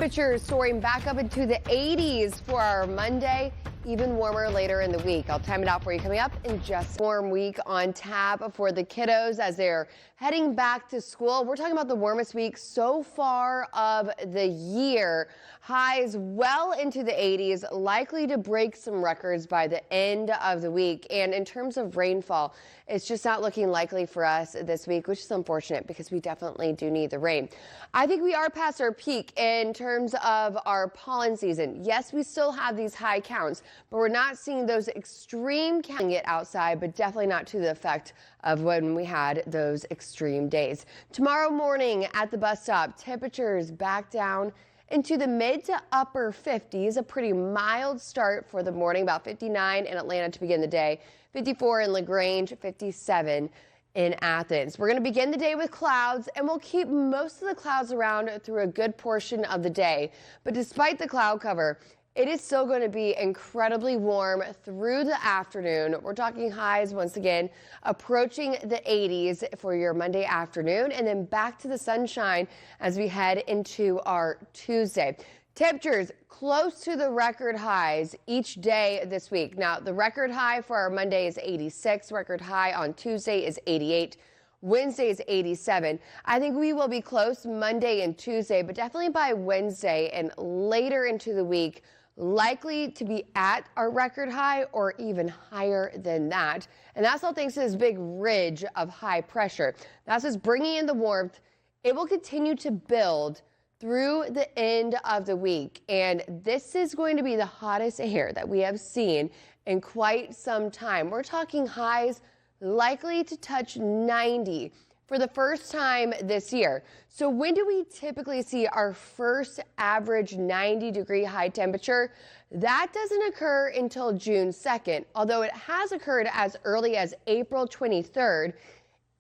Temperatures soaring back up into the 80s for our Monday. Even warmer later in the week. I'll time it out for you coming up in just a warm week on tap for the kiddos as they're heading back to school. We're talking about the warmest week so far of the year. Highs well into the 80s, likely to break some records by the end of the week. And in terms of rainfall, it's just not looking likely for us this week, which is unfortunate because we definitely do need the rain. I think we are past our peak in terms of our pollen season. Yes, we still have these high counts, but we're not seeing those extreme counts yet outside, but definitely not to the effect of when we had those extreme days. Tomorrow morning at the bus stop, temperatures back down into the mid to upper 50s, a pretty mild start for the morning, about 59 in Atlanta to begin the day, 54 in LaGrange, 57 in Athens. We're going to begin the day with clouds, and we'll keep most of the clouds around through a good portion of the day. But despite the cloud cover, it is still going to be incredibly warm through the afternoon. We're talking highs once again approaching the 80s for your Monday afternoon, and then back to the sunshine as we head into our Tuesday. Temperatures close to the record highs each day this week. Now, the record high for our Monday is 86. Record high on Tuesday is 88. Wednesday is 87. I think we will be close Monday and Tuesday, but definitely by Wednesday and later into the week, likely to be at our record high or even higher than that. And that's all thanks to this big ridge of high pressure. That's just bringing in the warmth. It will continue to build through the end of the week. And this is going to be the hottest air that we have seen in quite some time. We're talking highs likely to touch 90 for the first time this year. So when do we typically see our first average 90-degree high temperature? That doesn't occur until June 2nd, although it has occurred as early as April 23rd.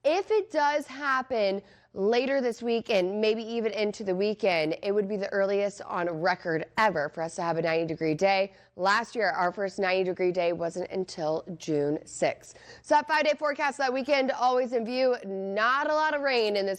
If it does happen later this week and maybe even into the weekend, it would be the earliest on record ever for us to have a 90-degree day. Last year, our first 90-degree day wasn't until June 6th. So that 5-day forecast that weekend always in view. Not a lot of rain in this